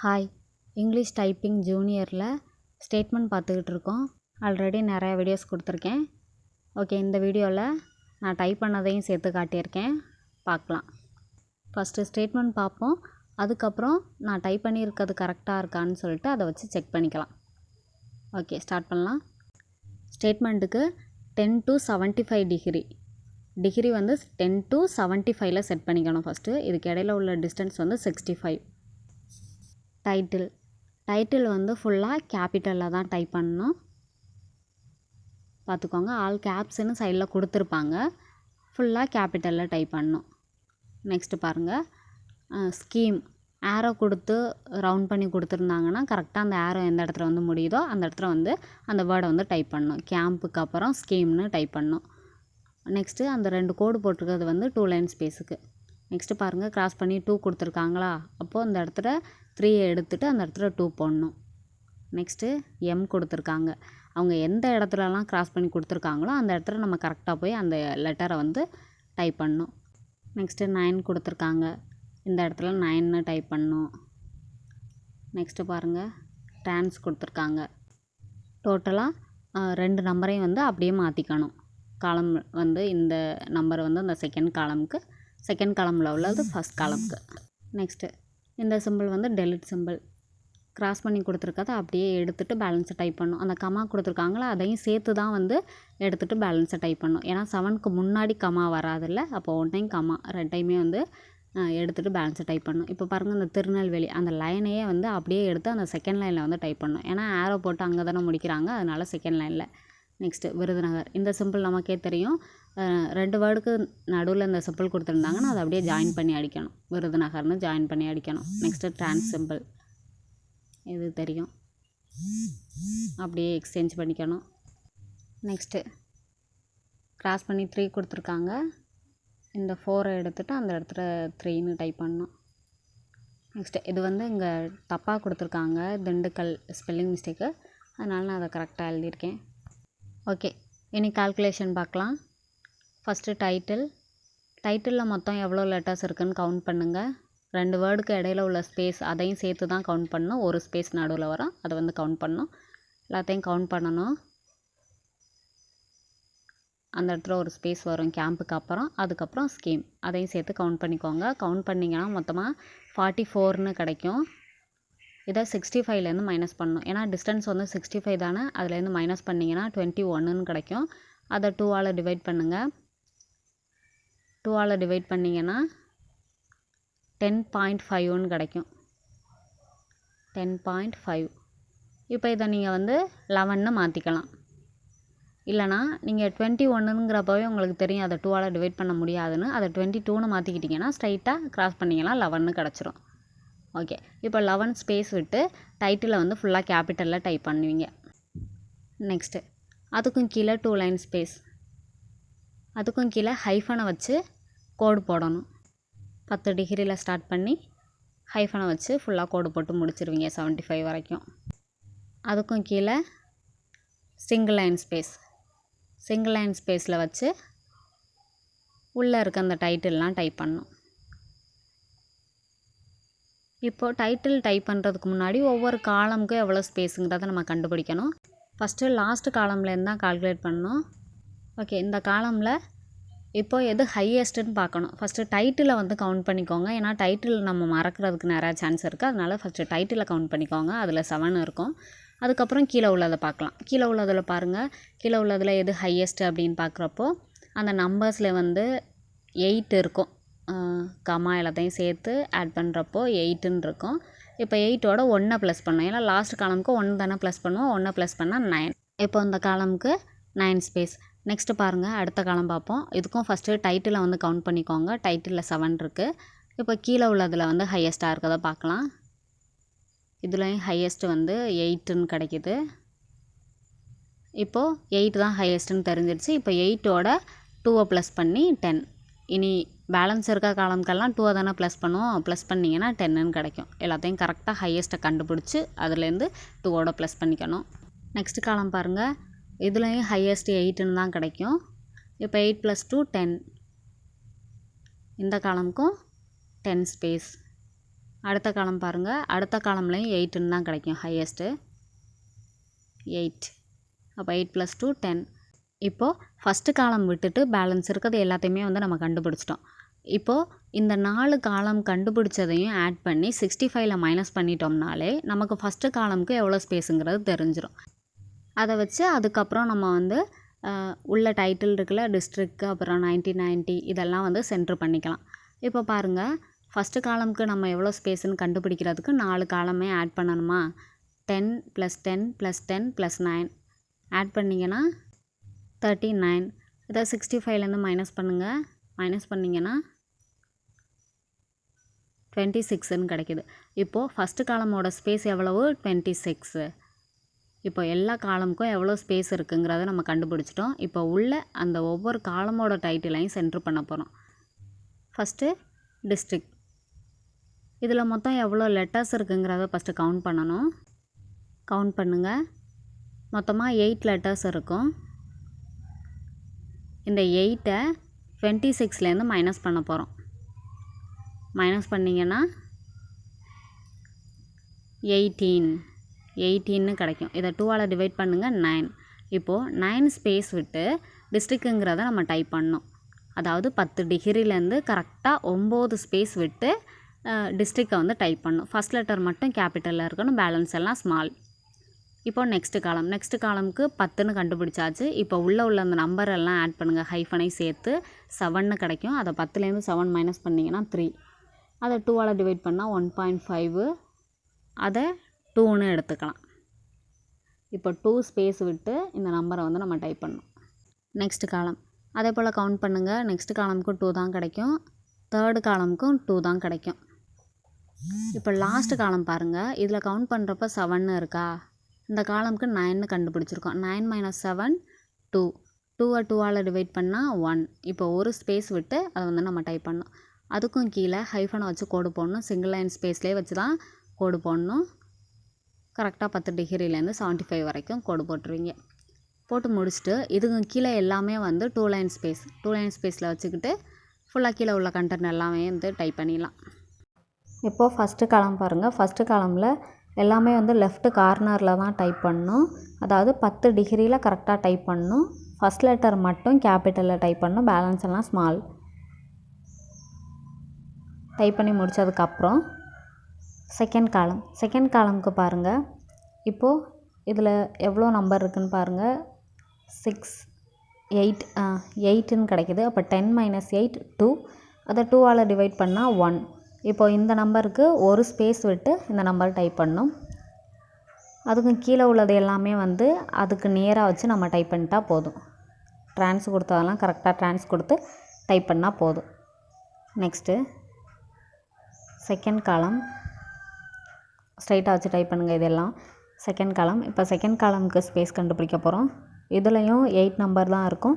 Hi, English typing ஜூனியரில் statement பார்த்துக்கிட்டு இருக்கோம். Already நிறையா வீடியோஸ் கொடுத்துருக்கேன். ஓகே, இந்த வீடியோவில் நான் டைப் பண்ணதையும் சேர்த்து காட்டியிருக்கேன், பார்க்கலாம். ஃபஸ்ட்டு ஸ்டேட்மெண்ட் பார்ப்போம். அதுக்கப்புறம் நான் டைப் பண்ணியிருக்கிறது கரெக்டாக இருக்கான்னு சொல்லிட்டு அதை வச்சு செக் பண்ணிக்கலாம். ஓகே, ஸ்டார்ட் பண்ணலாம். ஸ்டேட்மெண்ட்டுக்கு 10 to 75 டிகிரி வந்து 10 to 75 செட் பண்ணிக்கணும். ஃபஸ்ட்டு இதுக்கு இடையில உள்ள டிஸ்டன்ஸ் வந்து 65. டைட்டில் வந்து ஃபுல்லாக கேபிட்டலில் தான் டைப் பண்ணணும். பார்த்துக்கோங்க, ஆல் கேப்ஸ்ன்னு சைடில் கொடுத்துருப்பாங்க, ஃபுல்லாக கேபிட்டலில் டைப் பண்ணணும். நெக்ஸ்ட்டு பாருங்கள், ஸ்கீம் ஏரோ கொடுத்து ரவுண்ட் பண்ணி கொடுத்துருந்தாங்கன்னா கரெக்டாக அந்த ஏரோ எந்த இடத்துல வந்து முடியுதோ அந்த இடத்துல வந்து அந்த வேர்டை வந்து டைப் பண்ணணும். கேம்புக்கு அப்புறம் ஸ்கீம்னு டைப் பண்ணணும். நெக்ஸ்ட்டு அந்த 2 கோடு போட்டிருக்கிறது வந்து 2 லைன் ஸ்பேஸுக்கு. நெக்ஸ்ட்டு பாருங்கள், கிராஸ் பண்ணி 2 கொடுத்துருக்காங்களா, அப்போது அந்த இடத்துல 3 எடுத்துகிட்டு அந்த இடத்துல 2 போடணும். நெக்ஸ்ட்டு எம் கொடுத்துருக்காங்க, அவங்க எந்த இடத்துலலாம் கிராஸ் பண்ணி கொடுத்துருக்காங்களோ அந்த இடத்துல நம்ம கரெக்டாக போய் அந்த லெட்டரை வந்து டைப் பண்ணணும். நெக்ஸ்ட்டு 9 கொடுத்துருக்காங்க, இந்த இடத்துல 9ன்னு டைப் பண்ணணும். நெக்ஸ்ட்டு பாருங்கள், ட்ரான்ஸ் கொடுத்துருக்காங்க. டோட்டலாக 2 நம்பரையும் வந்து அப்படியே மாற்றிக்கணும். காலம் வந்து இந்த நம்பர் வந்து அந்த செகண்ட் காலமில் உள்ளது ஃபஸ்ட் காலமுக்கு. நெக்ஸ்ட்டு இந்த சிம்பிள் வந்து டெலிட் சிம்பிள். கிராஸ் பண்ணி கொடுத்துருக்கதை அப்படியே எடுத்துகிட்டு பேலன்ஸை டைப் பண்ணணும். அந்த கமா கொடுத்துருக்காங்களா அதையும் சேர்த்து தான் வந்து எடுத்துகிட்டு பேலன்ஸை டைப் பண்ணணும். ஏன்னா 7க்கு முன்னாடி கமா வராதில்ல, அப்போ 1 டைம் கமா 2 டைமே வந்து எடுத்துகிட்டு பேலன்ஸை டைப் பண்ணணும். இப்போ பாருங்கள், இந்த திருநெல்வேலி அந்த லைனையே வந்து அப்படியே எடுத்து அந்த செகண்ட் லைனில் வந்து டைப் பண்ணணும். ஏன்னா ஏரோ போட்டு அங்கே தானே முடிக்கிறாங்க, அதனால செகண்ட் லைனில். நெக்ஸ்ட்டு விருதுநகர், இந்த சிம்பிள் நமக்கே தெரியும். 2 வேர்டுக்கு நடுவில் இந்த சிம்பிள் கொடுத்துருந்தாங்கன்னா அதை அப்படியே ஜாயின் பண்ணி அடிக்கணும், விருதுநகர்னு ஜாயின் பண்ணி அடிக்கணும். நெக்ஸ்ட்டு ட்ரான்ஸ் சிம்பிள், இது தெரியும், அப்படியே எக்ஸ்சேஞ்ச் பண்ணிக்கணும். நெக்ஸ்ட்டு கிராஸ் பண்ணி 3 கொடுத்துருக்காங்க, இந்த 4 எடுத்துகிட்டு அந்த இடத்துல 3ன்னு டைப் பண்ணணும். நெக்ஸ்ட்டு இது வந்து இங்கே தப்பாக கொடுத்துருக்காங்க, திண்டுக்கல் ஸ்பெல்லிங் மிஸ்டேக்கு, அதனால் நான் அதை கரெக்டாக எழுதியிருக்கேன். ஓகே, இனி கால்குலேஷன் பார்க்கலாம். ஃபஸ்ட்டு டைட்டிலில் மொத்தம் எவ்வளோ லெட்டர்ஸ் இருக்குதுன்னு கவுண்ட் பண்ணுங்கள். 2 வேர்டுக்கு இடையில உள்ள ஸ்பேஸ் அதையும் சேர்த்து தான் கவுண்ட் பண்ணணும். ஒரு ஸ்பேஸ் நடுவில் வரும், அதை வந்து கவுண்ட் பண்ணணும். எல்லாத்தையும் கவுண்ட் பண்ணணும். அந்த இடத்துல ஒரு ஸ்பேஸ் வரும் கேம்புக்கு அப்புறம், அதுக்கப்புறம் ஸ்கீம், அதையும் சேர்த்து கவுண்ட் பண்ணிக்கோங்க. கவுண்ட் பண்ணிங்கன்னா மொத்தமாக 44ன்னு கிடைக்கும். இதை 65லேருந்து மைனஸ் பண்ணணும். ஏன்னா டிஸ்டன்ஸ் வந்து 65 தானே, அதுலேருந்து மைனஸ் பண்ணிங்கன்னா 21ன்னு கிடைக்கும். அதை 2ஆல் டிவைட் பண்ணுங்கள். 2ஆல் டிவைட் பண்ணிங்கன்னா 10.5ன்னு கிடைக்கும். 10.5. இப்போ இதை நீங்கள் வந்து 11ன்னு மாற்றிக்கலாம். இல்லைனா நீங்கள் 21ங்கிறப்பவே உங்களுக்கு தெரியும் அதை 2ஆல் டிவைட் பண்ண முடியாதுன்னு, அதை 22ன்னு மாற்றிக்கிட்டிங்கன்னா ஸ்ட்ரைட்டாக கிராஸ் பண்ணிங்கன்னா 11ன்னு கிடச்சிரும். ஓகே, இப்போ 11 ஸ்பேஸ் விட்டு டைட்டிலை வந்து ஃபுல்லாக கேபிட்டலில் டைப் பண்ணுவீங்க. நெக்ஸ்ட்டு அதுக்கும் கீழே 2 லைன் ஸ்பேஸ், அதுக்கும் கீழே ஹைஃபனை வச்சு கோடு போடணும். 10 டிகிரியில் ஸ்டார்ட் பண்ணி ஹைஃபனை வச்சு ஃபுல்லாக கோடு போட்டு முடிச்சிருவீங்க 75 வரைக்கும். அதுக்கும் கீழே சிங்கிள் லைன் ஸ்பேஸில் வச்சு உள்ளே இருக்க அந்த டைட்டில்லாம் டைப் பண்ணணும். இப்போது டைட்டில் டைப் பண்ணுறதுக்கு முன்னாடி ஒவ்வொரு காலமுக்கும் எவ்வளோ ஸ்பேஸுங்கிறத நம்ம கண்டுபிடிக்கணும். ஃபஸ்ட்டு லாஸ்ட்டு காலம்லேருந்து தான் கால்குலேட் பண்ணணும். ஓகே, இந்த காலமில் இப்போது எது ஹையஸ்ட்டுன்னு பார்க்கணும். ஃபஸ்ட்டு டைட்டிலை வந்து கவுண்ட் பண்ணிக்கோங்க, ஏன்னா டைட்டில் நம்ம மறக்கிறதுக்கு நிறையா சான்ஸ் இருக்குது. அதனால் ஃபஸ்ட்டு டைட்டிலை கவுண்ட் பண்ணிக்கோங்க, அதில் 7 இருக்கும். அதுக்கப்புறம் கீழே உள்ளதை பார்க்கலாம். கீழே உள்ளதில் பாருங்கள், கீழே உள்ளதில் எது ஹையஸ்ட்டு அப்படின்னு பார்க்குறப்போ அந்த நம்பர்ஸில் வந்து 8 இருக்கும். கமா எல்லாத்தையும் சேர்த்து ஆட் பண்ணுறப்போ 8ன்னு இருக்கும். இப்போ 8ஓட 1 ப்ளஸ் பண்ணோம், ஏன்னா லாஸ்ட் காலமுக்கு 1 தானே ப்ளஸ் பண்ணுவோம். 1 ப்ளஸ் பண்ணால் 9. இப்போ இந்த காலமுக்கு 9 ஸ்பேஸ். நெக்ஸ்ட்டு பாருங்கள், அடுத்த காலம் பார்ப்போம். இதுக்கும் ஃபஸ்ட்டு டைட்டிலை வந்து கவுண்ட் பண்ணிக்கோங்க. டைட்டிலில் 7 இருக்குது. இப்போ கீழே உள்ளதில் வந்து ஹையஸ்ட்டாக இருக்கிறத பார்க்கலாம். இதுலேயும் ஹையஸ்ட்டு வந்து 8ன்னு கிடைக்கிது. இப்போது 8 தான் ஹையஸ்ட்டுன்னு தெரிஞ்சிடுச்சு. இப்போ 8ஓட 2 ப்ளஸ் பண்ணி 10. இனி பேலன்ஸ் இருக்க காலம்கெல்லாம் 2 தானே ப்ளஸ் பண்ணுவோம். ப்ளஸ் பண்ணிங்கன்னா 10ன்னு கிடைக்கும். எல்லாத்தையும் கரெக்டாக ஹையஸ்ட்டை கண்டுபிடிச்சி அதுலேருந்து 2ஓட ப்ளஸ் பண்ணிக்கணும். நெக்ஸ்ட் காலம் பாருங்கள், இதுலேயும் ஹையஸ்ட்டு 8ன்னு தான் கிடைக்கும். இப்போ 8 + 2 10. இந்த காலமுக்கும் 10 ஸ்பேஸ். அடுத்த காலம் பாருங்கள், அடுத்த காலம்லேயும் 8ன்னு தான் கிடைக்கும் ஹையஸ்ட்டு 8. அப்போ 8 + 2 10. இப்போது ஃபஸ்ட்டு காலம் விட்டுட்டு பேலன்ஸ் இருக்கிறது எல்லாத்தையுமே வந்து நம்ம கண்டுபிடிச்சிட்டோம். இப்போது இந்த 4 காலம் கண்டுபிடிச்சதையும் ஆட் பண்ணி 65ல் மைனஸ் பண்ணிட்டோம்னாலே நமக்கு ஃபஸ்ட்டு காலமுக்கு எவ்வளோ ஸ்பேஸுங்கிறது தெரிஞ்சிடும். அதை வச்சு அதுக்கப்புறம் நம்ம வந்து உள்ள டைட்டில் இருக்குல்ல, டிஸ்ட்ரிக்ட், அப்புறம் 1990 இதெல்லாம் வந்து சென்ட்ரு பண்ணிக்கலாம். இப்போ பாருங்கள், ஃபஸ்ட்டு காலமுக்கு நம்ம எவ்வளோ ஸ்பேஸுன்னு கண்டுபிடிக்கிறதுக்கு 4 காலமே ஆட் பண்ணணுமா? 10 + 10 + 10 + 9 ஆட் பண்ணிங்கன்னா 39. இதை 65லேருந்து மைனஸ் பண்ணுங்கள். மைனஸ் பண்ணிங்கன்னா 26ன்னு கிடைக்கிது. இப்போது ஃபஸ்ட்டு காலமோட ஸ்பேஸ் எவ்வளவு? 26. இப்போ எல்லா காலமுக்கும் எவ்வளோ ஸ்பேஸ் இருக்குங்கிறத நம்ம கண்டுபிடிச்சிட்டோம். இப்போ உள்ள அந்த ஒவ்வொரு காலமோட டைட்டிலையும் சென்ட்ரு பண்ண போகிறோம். First district. இதில் மொத்தம் எவ்வளோ லெட்டர்ஸ் இருக்குங்கிறத ஃபஸ்ட்டு கவுண்ட் பண்ணணும். கவுண்ட் பண்ணுங்கள். மொத்தமாக 8 லெட்டர்ஸ் இருக்கும். இந்த 8ஐ 26லேருந்து மைனஸ் பண்ண போகிறோம். மைனஸ் பண்ணிங்கன்னா 18ன்னு கிடைக்கும். இதை 2ஆல் டிவைட் பண்ணுங்கள், 9. இப்போது 9 ஸ்பேஸ் விட்டு டிஸ்ட்ரிக்ட்டுங்கிறத நம்ம டைப் பண்ணோம். அதாவது 10 டிகிரிலேருந்து கரெக்டாக 9 ஸ்பேஸ் விட்டு டிஸ்ட்ரிக்டை வந்து டைப் பண்ணணும். ஃபஸ்ட் லெட்டர் மட்டும் கேபிட்டலில் இருக்கணும், பேலன்ஸ் எல்லாம் ஸ்மால். இப்போ நெக்ஸ்ட்டு காலமுக்கு 10ன்னு கண்டுபிடிச்சாச்சு. இப்போ உள்ள அந்த நம்பர் எல்லாம் ஆட் பண்ணுங்கள், ஹைஃபனை சேர்த்து 7ன்னு கிடைக்கும். அதை 10லேருந்து 7 மைனஸ் பண்ணிங்கன்னா 3. அதை 2ஆல் டிவைட் பண்ணால் 1.5. அதை 2ன்னு எடுத்துக்கலாம். இப்போ 2 ஸ்பேஸ் விட்டு இந்த நம்பரை வந்து நம்ம டைப் பண்ணணும். நெக்ஸ்ட் காலம் அதே போல் கவுண்ட் பண்ணுங்கள். நெக்ஸ்ட் காலமுக்கும் 2 தான் கிடைக்கும், தேர்டு காலமுக்கும் 2 தான் கிடைக்கும். இப்போ லாஸ்ட் காலம் பாருங்கள், இதில் கவுண்ட் பண்ணுறப்ப 7ன்னு இருக்கா? இந்த காலமுக்கு 9ன்னு கண்டுபிடிச்சிருக்கோம். 9 - 7 2. 2ஐ 2ஆல் டிவைட் பண்ணால் 1. இப்போ ஒரு ஸ்பேஸ் விட்டு அதை வந்து நம்ம டைப் பண்ணணும். அதுக்கும் கீழே ஹைஃபனை வச்சு கோடு போடணும். சிங்கிள் லைன் ஸ்பேஸ்லேயே வச்சு தான் கோடு போடணும். கரெக்டாக 10 டிகிரிலேருந்து 75 வரைக்கும் கோடு போட்டுருவீங்க. போட்டு முடிச்சுட்டு இதுக்கு கீழே எல்லாமே வந்து 2 லைன் ஸ்பேஸில் வச்சுக்கிட்டு ஃபுல்லாக கீழே உள்ள கண்டென்ட் எல்லாமே வந்து டைப் பண்ணிடலாம். இப்போது ஃபஸ்ட்டு காலம் பாருங்கள். ஃபஸ்ட்டு காலமில் எல்லாமே வந்து லெஃப்ட் கார்னரில் தான் டைப் பண்ணணும். அதாவது 10 டிகிரியில் கரெக்டாக டைப் பண்ணணும். ஃபஸ்ட் லெட்டர் மட்டும் கேபிட்டலில் டைப் பண்ணணும், பேலன்ஸ் எல்லாம் ஸ்மால். டைப் பண்ணி முடித்ததுக்கப்புறம் செகண்ட் காலமுக்கு பாருங்கள். இப்போது இதில் எவ்வளோ நம்பர் இருக்குதுன்னு பாருங்கள். 8ன்னு கிடைக்கிது. அப்போ 10 - 8 2. அதை 2ஆல் டிவைட் பண்ணால் 1. இப்போ இந்த நம்பருக்கு ஒரு ஸ்பேஸ் விட்டு இந்த நம்பர் டைப் பண்ணணும். அதுக்கும் கீழே உள்ளது எல்லாமே வந்து அதுக்கு நேராக வச்சு நம்ம டைப் பண்ணிட்டா போதும். ட்ரான்ஸ் கொடுத்ததெல்லாம் கரெக்டாக ட்ரான்ஸ் கொடுத்து டைப் பண்ணால் போதும். நெக்ஸ்ட்டு செகண்ட் காலம் ஸ்ட்ரைட்டாக வச்சு டைப் பண்ணுங்கள். இதெல்லாம் செகண்ட் காலம். இப்போ செகண்ட் காலமுக்கு ஸ்பேஸ் கண்டுபிடிக்க போகிறோம். இதுலேயும் 8 நம்பர் தான் இருக்கும்.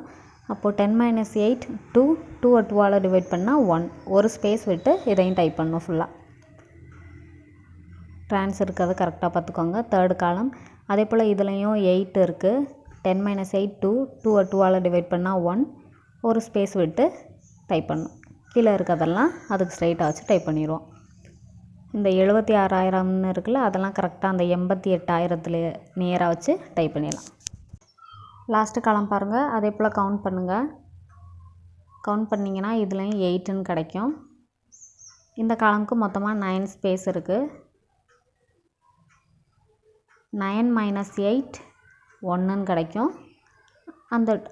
அப்போது 10 - 8 2. 2ஐ 2ஆல் டிவைட் பண்ணால் 1. ஒரு ஸ்பேஸ் விட்டு இதையும் டைப் பண்ணணும் ஃபுல்லாக. ட்ரான்ஸ் இருக்கிறது கரெக்டாக பார்த்துக்கோங்க. தேர்டு காலம் அதே போல் இதுலேயும் 8 இருக்குது. 10 - 8 2. 2ஐ 2ஆல் டிவைட் பண்ணால் 1. ஒரு ஸ்பேஸ் விட்டு டைப் பண்ணணும். கீழே இருக்கிறதெல்லாம் அதுக்கு ஸ்ட்ரைட்டாக வச்சு டைப் பண்ணிடுவோம். இந்த 76,000ன்னு இருக்குல்ல, அதெல்லாம் கரெக்டாக அந்த 88,000த்துல நேராக வச்சு டைப் பண்ணிடலாம். லாஸ்ட்டு காலம் பாருங்கள். அதே போல் கவுண்ட் பண்ணுங்கள். கவுண்ட் பண்ணிங்கன்னா இதுலேயும் 8ன்னு கிடைக்கும். இந்த காலமுக்கு மொத்தமாக 9 ஸ்பேஸ் இருக்குது. 9 - 8 1ன்னு கிடைக்கும்.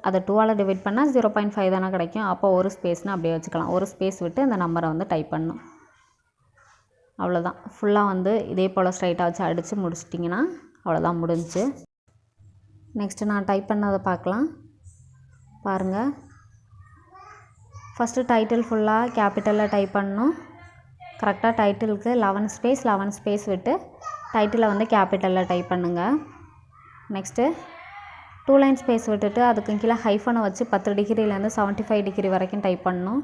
அதை 2ஆல் டிவைட் பண்ணால் 0.5 தானே கிடைக்கும். அப்போ ஒரு ஸ்பேஸ்னு அப்படியே வச்சுக்கலாம். ஒரு ஸ்பேஸ் விட்டு இந்த நம்பரை வந்து டைப் பண்ணணும். அவ்வளோதான். ஃபுல்லாக வந்து இதே போல் ஸ்ட்ரைட்டாக வச்சு அடித்து முடிச்சிட்டிங்கன்னா அவ்வளோதான், முடிஞ்சிச்சு. நெக்ஸ்ட்டு நான் டைப் பண்ணதை பார்க்கலாம். பாருங்கள். ஃபஸ்ட்டு டைட்டில் ஃபுல்லாக கேபிட்டலில் டைப் பண்ணணும். கரெக்டாக டைட்டிலுக்கு 11 ஸ்பேஸ் விட்டு டைட்டிலை வந்து கேபிட்டலில் டைப் பண்ணுங்கள். நெக்ஸ்ட்டு 2 லைன் ஸ்பேஸ் விட்டுட்டு அதுக்கு கீழே ஹைஃபனை வச்சு 10 டிகிரிலேருந்து 75 டிகிரி வரைக்கும் டைப் பண்ணணும்.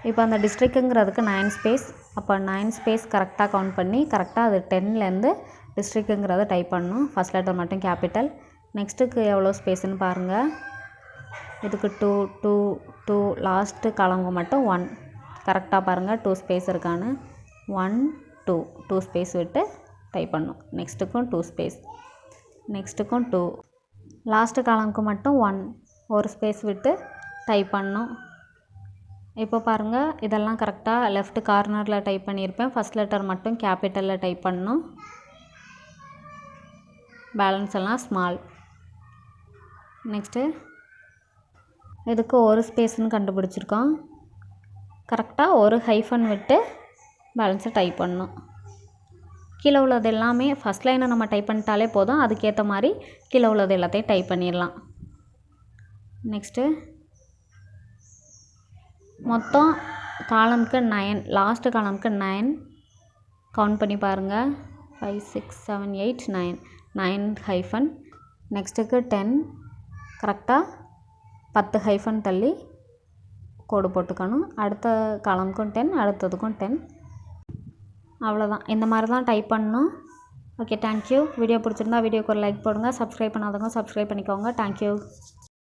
இப்போ அந்த டிஸ்ட்ரிக்ட்டுங்கிறதுக்கு 9 ஸ்பேஸ். அப்போ 9 ஸ்பேஸ் கரெக்டாக கவுண்ட் பண்ணி கரெக்டாக அது 10லேருந்து டிஸ்ட்ரிக்ட்டுங்கிறத டைப் பண்ணணும். ஃபஸ்ட் லெட்டர் மட்டும் கேபிட்டல். நெக்ஸ்ட்டுக்கு எவ்வளோ ஸ்பேஸுன்னு பாருங்கள். இதுக்கு 2 லாஸ்ட்டு காலமுக்கு மட்டும் 1. கரெக்டாக பாருங்கள் 2 ஸ்பேஸ் இருக்கான்னு. 1 2 ஸ்பேஸ் விட்டு டைப் பண்ணணும். நெக்ஸ்ட்டுக்கும் 2 ஸ்பேஸ், நெக்ஸ்ட்டுக்கும் 2, லாஸ்ட்டு காலமுக்கு மட்டும் 1 ஒரு ஸ்பேஸ் விட்டு டைப் பண்ணணும். இப்போ பாருங்கள், இதெல்லாம் கரெக்டாக லெஃப்ட் கார்னரில் டைப் பண்ணியிருப்பேன். ஃபஸ்ட் லெட்டர் மட்டும் கேபிட்டலில் டைப் பண்ணணும், பேலன்ஸ் எல்லாம் ஸ்மால். நெக்ஸ்ட்டு இதுக்கு ஒரு ஸ்பேஸ்னு கண்டுபிடிச்சிருக்கோம். கரெக்டாக ஒரு ஹைஃபன் விட்டு பேலன்ஸை டைப் பண்ணணும். கீழே உள்ளது எல்லாமே ஃபஸ்ட் லைனை நம்ம டைப் பண்ணிட்டாலே போதும், அதுக்கேற்ற மாதிரி கீழே உள்ளது எல்லாத்தையும் டைப் பண்ணிடலாம். நெக்ஸ்ட்டு மொத்தம் காலமுக்கு 9, லாஸ்ட்டு காலமுக்கு 9 கவுண்ட் பண்ணி பாருங்கள். 5 6 7 8 9 9 ஹைஃபன். நெக்ஸ்ட்டுக்கு 10 கரெக்டாக 10 ஹைஃபன் தள்ளி கோடு போட்டுக்கணும். அடுத்த காலமுக்கும் 10, அடுத்ததுக்கும் 10. அவ்வளோதான், இந்த மாதிரி தான் டைப் பண்ணணும். Okay, thank you. வீடியோ பிடிச்சிருந்தா வீடியோக்கு ஒரு லைக் போடுங்க. சப்ஸ்கிரைப் பண்ணாதவங்க சப்ஸ்கிரைப் பண்ணிக்கோங்க. தேங்க்யூ.